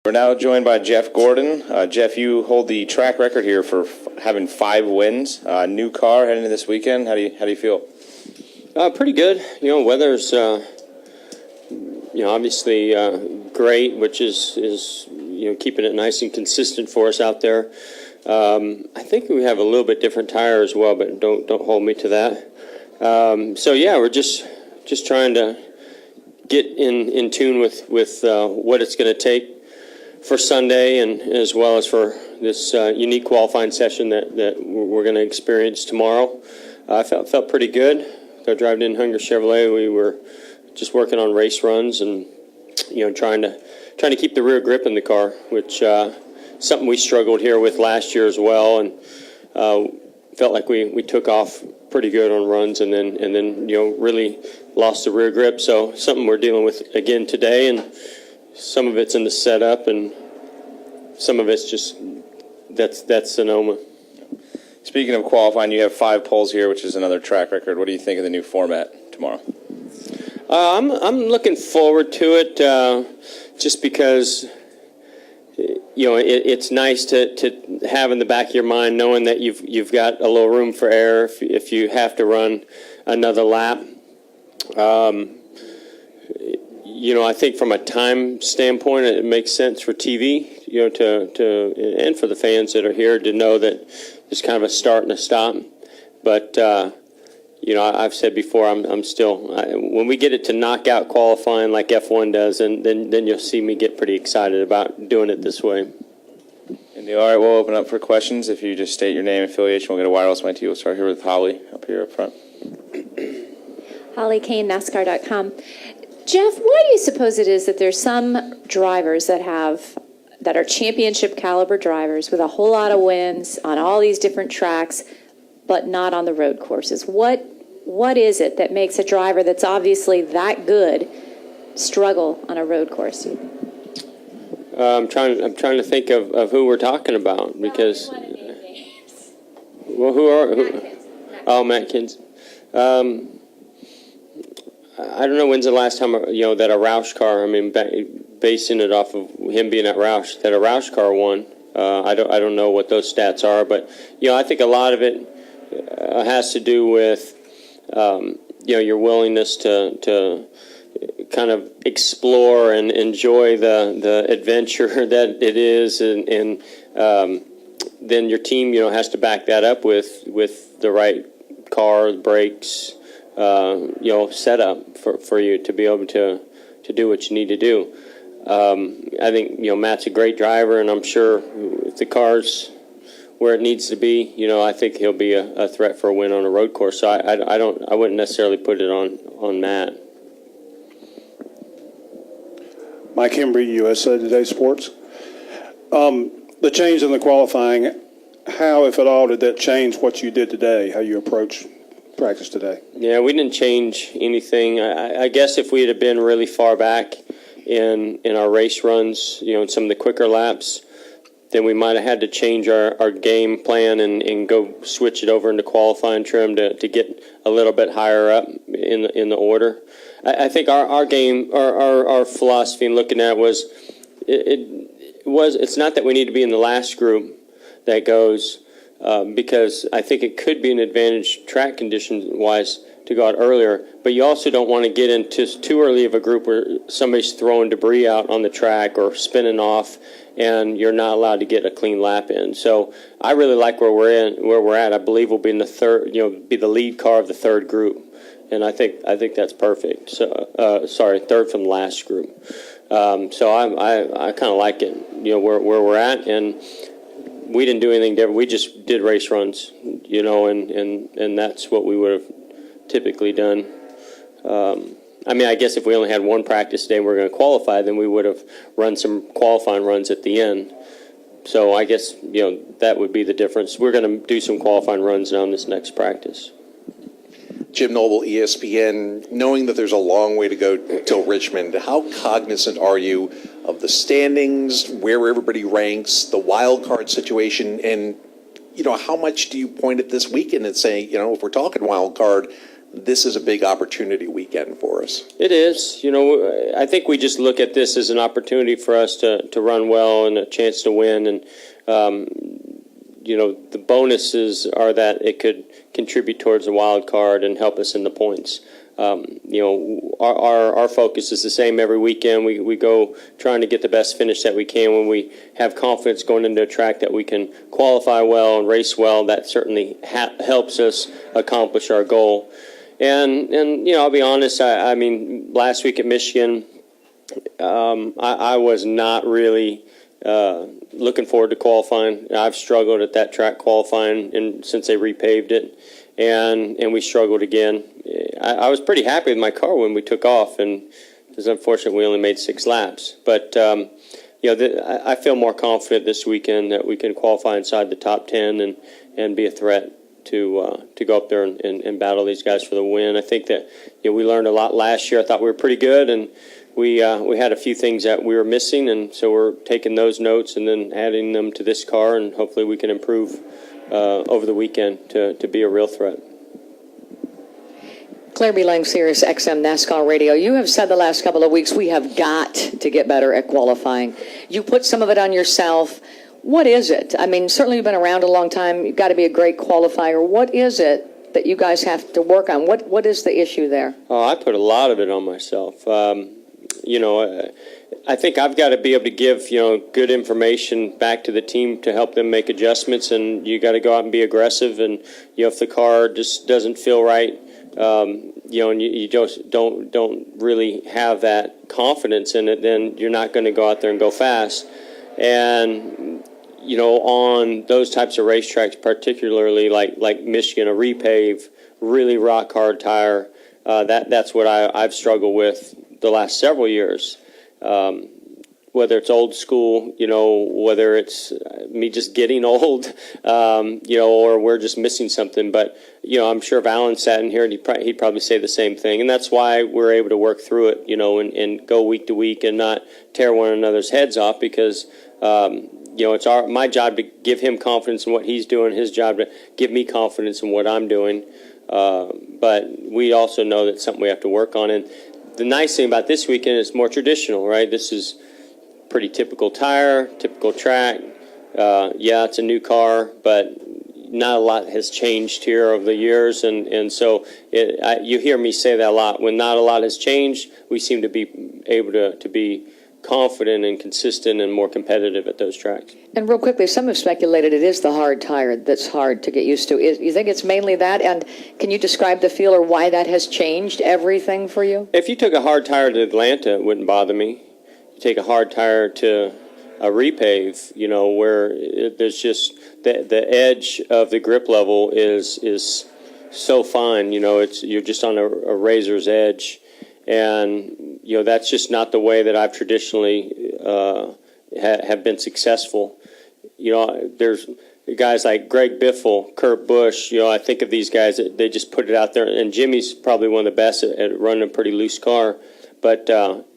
We're now joined by Jeff Gordon. Jeff, you hold the track record here for having 5 wins. New car heading into this weekend. How do you feel? Pretty good. Weather's obviously great, which is keeping it nice and consistent for us out there. I think we have a little bit different tire as well, but don't hold me to that. We're just trying to get in tune with what it's going to take for Sunday, and as well as for this unique qualifying session that we're going to experience tomorrow. I felt pretty good. I drove in Hunger Chevrolet. We were just working on race runs and trying to keep the rear grip in the car, which something we struggled here with last year as well, and felt like we took off pretty good on runs, and then really lost the rear grip. So something we're dealing with again today, and some of it's in the setup, and some of it's just that's Sonoma. Speaking of qualifying, you have 5 poles here, which is another track record. What do you think of the new format tomorrow? I'm looking forward to it, just because it's nice to have in the back of your mind knowing that you've got a little room for error if you have to run another lap. I think from a time standpoint, it makes sense for TV, and for the fans that are here to know that there's kind of a start and a stop. But I've said before, I'm still when we get it to knockout qualifying like F1 does, and then you'll see me get pretty excited about doing it this way. And all right, we'll open up for questions. If you just state your name and affiliation, we'll get a wireless mic to you. We'll start here with Holly up here up front. Holly Kane, NASCAR.com. Jeff, why do you suppose it is that there's some drivers that are championship caliber drivers with a whole lot of wins on all these different tracks, but not on the road courses? What is it that makes a driver that's obviously that good struggle on a road course? I'm trying to think of who we're talking about, because Matt Kins. I don't know when's the last time that a Roush car. I mean, basing it off of him being at Roush, that a Roush car won. I don't know what those stats are, but I think a lot of it has to do with your willingness to kind of explore and enjoy the adventure that it is, and then your team has to back that up with the right car, brakes, setup for you to be able to do what you need to do. I think Matt's a great driver, and I'm sure if the car's where it needs to be, I think he'll be a threat for a win on a road course. So I wouldn't necessarily put it on Matt. Mike Hembry, USA Today Sports. The change in the qualifying, how, if at all, did that change what you did today, how you approach practice today? Yeah, we didn't change anything. I guess if we had been really far back in our race runs, in some of the quicker laps, then we might have had to change our game plan and go switch it over into qualifying trim to get a little bit higher up in the order. I think our game, our philosophy in looking at it it's not that we need to be in the last group that goes, because I think it could be an advantage track condition-wise to go out earlier, but you also don't want to get into too early of a group where somebody's throwing debris out on the track or spinning off, and you're not allowed to get a clean lap in. So I really like where we're at. I believe we'll be in the third, be the lead car of the third group, and I think that's perfect. So third from the last group. So I kind of like it, where we're at, and we didn't do anything different. We just did race runs, and that's what we would have typically done. I guess if we only had one practice day and we're going to qualify, then we would have run some qualifying runs at the end. So I guess, that would be the difference. We're going to do some qualifying runs now in this next practice. Jim Noble, ESPN, knowing that there's a long way to go till Richmond, how cognizant are you of the standings, where everybody ranks, the wild card situation, and, how much do you point at this weekend and say, if we're talking wild card, this is a big opportunity weekend for us. It is. I think we just look at this as an opportunity for us to run well and a chance to win. And, the bonuses are that it could contribute towards a wild card and help us in the points. Our focus is the same every weekend. We go trying to get the best finish that we can. When we have confidence going into a track that we can qualify well and race well, that certainly helps us accomplish our goal. And I'll be honest, I mean, last week at Michigan, I was not really looking forward to qualifying. I've struggled at that track qualifying since they repaved it, and we struggled again. I was pretty happy with my car when we took off, and it was unfortunate we only made 6 laps. But I feel more confident this weekend that we can qualify inside the top 10 and be a threat to go up there and battle these guys for the win. I think that we learned a lot last year. I thought we were pretty good, and we had a few things that we were missing, and so we're taking those notes and then adding them to this car, and hopefully we can improve over the weekend to be a real threat. Claire B. Lang, Sirius XM NASCAR Radio. You have said the last couple of weeks we have got to get better at qualifying. You put some of it on yourself. What is it? I mean, certainly you've been around a long time. You've got to be a great qualifier. What is it that you guys have to work on? What is the issue there? Oh, I put a lot of it on myself. I think I've got to be able to give, good information back to the team to help them make adjustments, and you got to go out and be aggressive. And, if the car just doesn't feel right, and you just don't really have that confidence in it, then you're not going to go out there and go fast. And, on those types of racetracks, particularly like Michigan, a repave, really rock hard tire, that's what I've struggled with the last several years. Whether it's old school, whether it's me just getting old, or we're just missing something. But, I'm sure if Alan sat in here and he'd probably say the same thing. And that's why we're able to work through it, and go week to week and not tear one another's heads off, because, it's my job to give him confidence in what he's doing, his job to give me confidence in what I'm doing. But we also know that's something we have to work on. And the nice thing about this weekend is more traditional, right? This is pretty typical tire, typical track. It's a new car, but not a lot has changed here over the years. And so you hear me say that a lot. When not a lot has changed, we seem to be able to be confident and consistent and more competitive at those tracks. And real quickly, some have speculated it is the hard tire that's hard to get used to. You think it's mainly that? And can you describe the feel or why that has changed everything for you? If you took a hard tire to Atlanta, it wouldn't bother me. You take a hard tire to a repave, where there's just the edge of the grip level is so fine. You're just on a razor's edge. And, that's just not the way that I've traditionally have been successful. There's guys like Greg Biffle, Kurt Busch. I think of these guys, they just put it out there. And Jimmy's probably one of the best at running a pretty loose car. But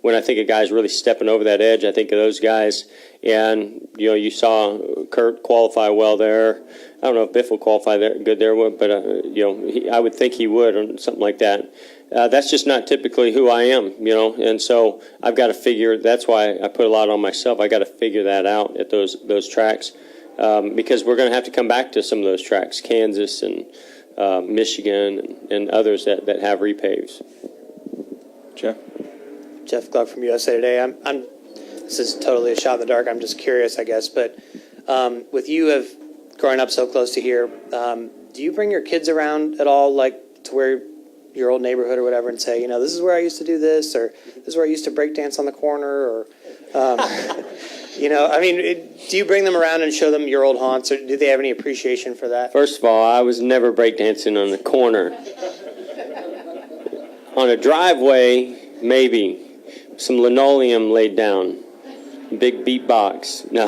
when I think of guys really stepping over that edge, I think of those guys. And, you saw Kurt qualify well there. I don't know if Biff will qualify good there, but, I would think he would or something like that. That's just not typically who I am, and so I've got to figure, that's why I put a lot on myself. I got to figure that out at those tracks, because we're going to have to come back to some of those tracks, Kansas and Michigan and others that have repaves. Jeff Gluck from USA Today. This is totally a shot in the dark. I'm just curious, I guess, but with you growing up so close to here, do you bring your kids around at all, like to where your old neighborhood or whatever, and say, this is where I used to do this, or this is where I used to break dance on the corner, or, do you bring them around and show them your old haunts, or do they have any appreciation for that? First of all, I was never breakdancing on the corner. On a driveway, maybe. Some linoleum laid down. Big beatbox. No.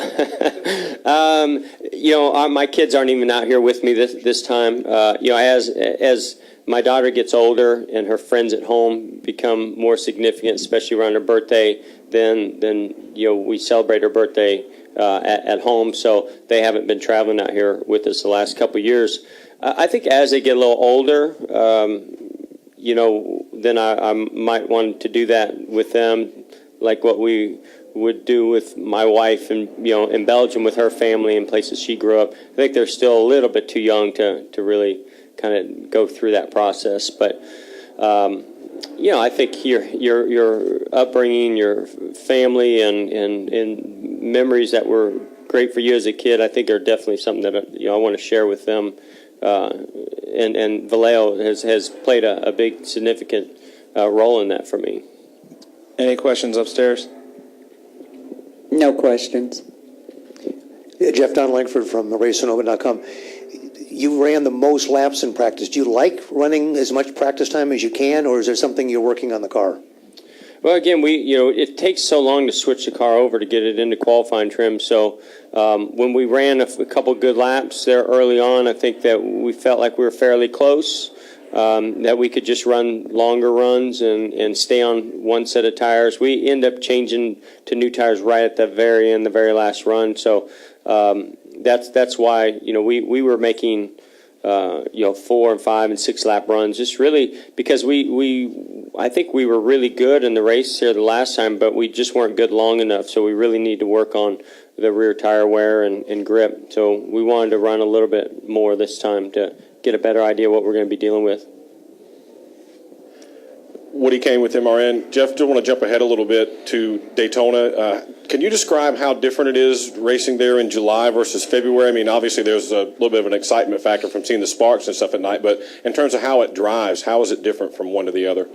My kids aren't even out here with me this time. As my daughter gets older and her friends at home become more significant, especially around her birthday, then we celebrate her birthday at home. So they haven't been traveling out here with us the last couple of years. I think as they get a little older, then I might want to do that with them, like what we would do with my wife and in Belgium with her family and places she grew up. I think they're still a little bit too young to really kind of go through that process. But I think your upbringing, your family, and memories that were great for you as a kid, I think are definitely something that I want to share with them. And Vallejo has played a big, significant role in that for me. Any questions upstairs? No questions. Yeah, Jeff Don Langford from RaceSonoma.com. You ran the most laps in practice. Do you like running as much practice time as you can, or is there something you're working on the car? Well, again, it takes so long to switch the car over to get it into qualifying trim. So when we ran a couple good laps there early on, I think that we felt like we were fairly close, that we could just run longer runs and stay on one set of tires. We end up changing to new tires right at the very end, the very last run. So that's why we were making 4 and 5 and 6 lap runs, just really because I think we were really good in the race here the last time, but we just weren't good long enough. So we really need to work on the rear tire wear and grip. So we wanted to run a little bit more this time to get a better idea what we're going to be dealing with. Woody Kane with MRN. Jeff, do want to jump ahead a little bit to Daytona. Can you describe how different it is racing there in July versus February? I mean, obviously there's a little bit of an excitement factor from seeing the sparks and stuff at night, but in terms of how it drives, how is it different from one to the other?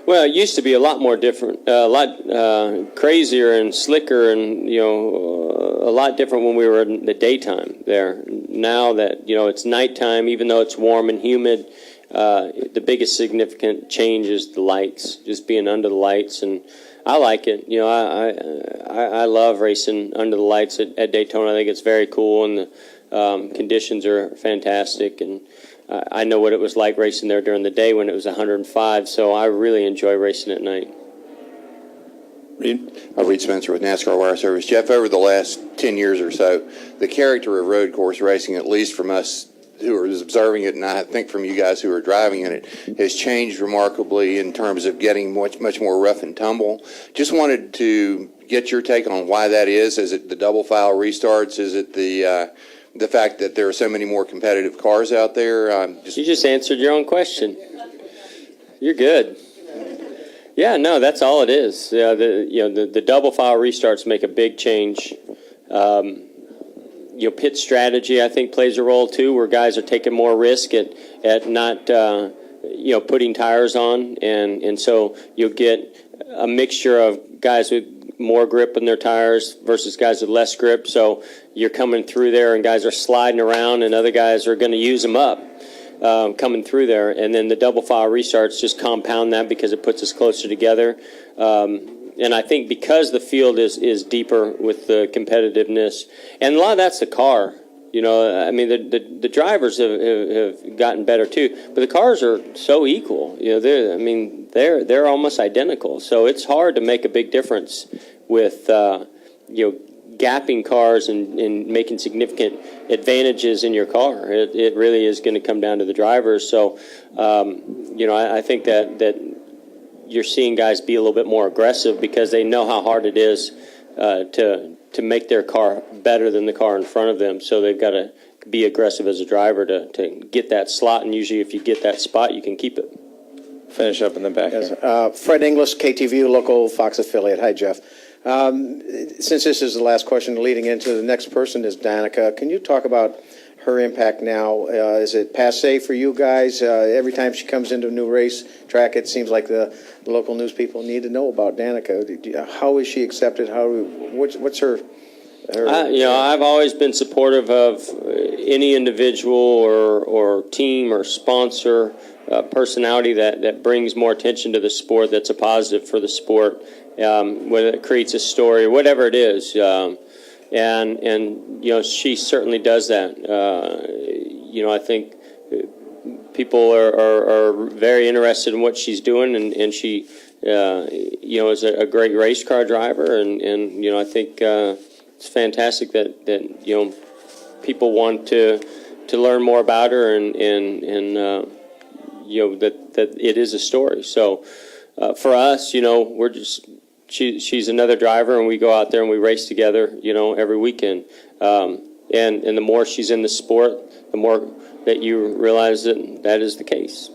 Well, it used to be a lot more different, a lot crazier and slicker, and a lot different when we were in the daytime there. Now that it's nighttime, even though it's warm and humid, the biggest significant change is the lights, just being under the lights, and I like it. I love racing under the lights at Daytona. I think it's very cool, and the conditions are fantastic, and I know what it was like racing there during the day when it was 105, so I really enjoy racing at night. Reed Spencer with NASCAR Wire Service. Jeff, over the last 10 years or so, the character of road course racing, at least from us who are observing it, and I think from you guys who are driving in it, has changed remarkably in terms of getting much more rough and tumble. Just wanted to get your take on why that is. Is it the double file restarts? Is it the fact that there are so many more competitive cars out there? You just answered your own question. You're good. Yeah, no, that's all it is. The double file restarts make a big change. Pit strategy, I think, plays a role too, where guys are taking more risk at not putting tires on, and so you'll get a mixture of guys with more grip in their tires versus guys with less grip. So you're coming through there and guys are sliding around, and other guys are going to use them up coming through there. And then the double file restarts just compound that because it puts us closer together. And I think because the field is deeper with the competitiveness, and a lot of that's the car. I mean, the drivers have gotten better too, but the cars are so equal. They're almost identical. So it's hard to make a big difference with gapping cars and making significant advantages in your car. It really is going to come down to the drivers. So I think that you're seeing guys be a little bit more aggressive because they know how hard it is to make their car better than the car in front of them. So they've got to be aggressive as a driver to get that slot, and usually if you get that spot, you can keep it. Finish up in the back. Yes. Fred Inglis, KTVU, local Fox affiliate. Hi, Jeff. Since this is the last question leading into the next person is Danica, can you talk about her impact now? Is it passé for you guys? Every time she comes into a new race track, it seems like the local news people need to know about Danica. How is she accepted? What's her? I've always been supportive of any individual or team or sponsor personality that brings more attention to the sport. That's a positive for the sport, whether it creates a story or whatever it is. And she certainly does that. I think people are very interested in what she's doing, and she is a great race car driver, and I think it's fantastic that people want to learn more about her, and that it is a story. So for us, we're just she's another driver, and we go out there and we race together, every weekend. And the more she's in the sport, the more that you realize that is the case.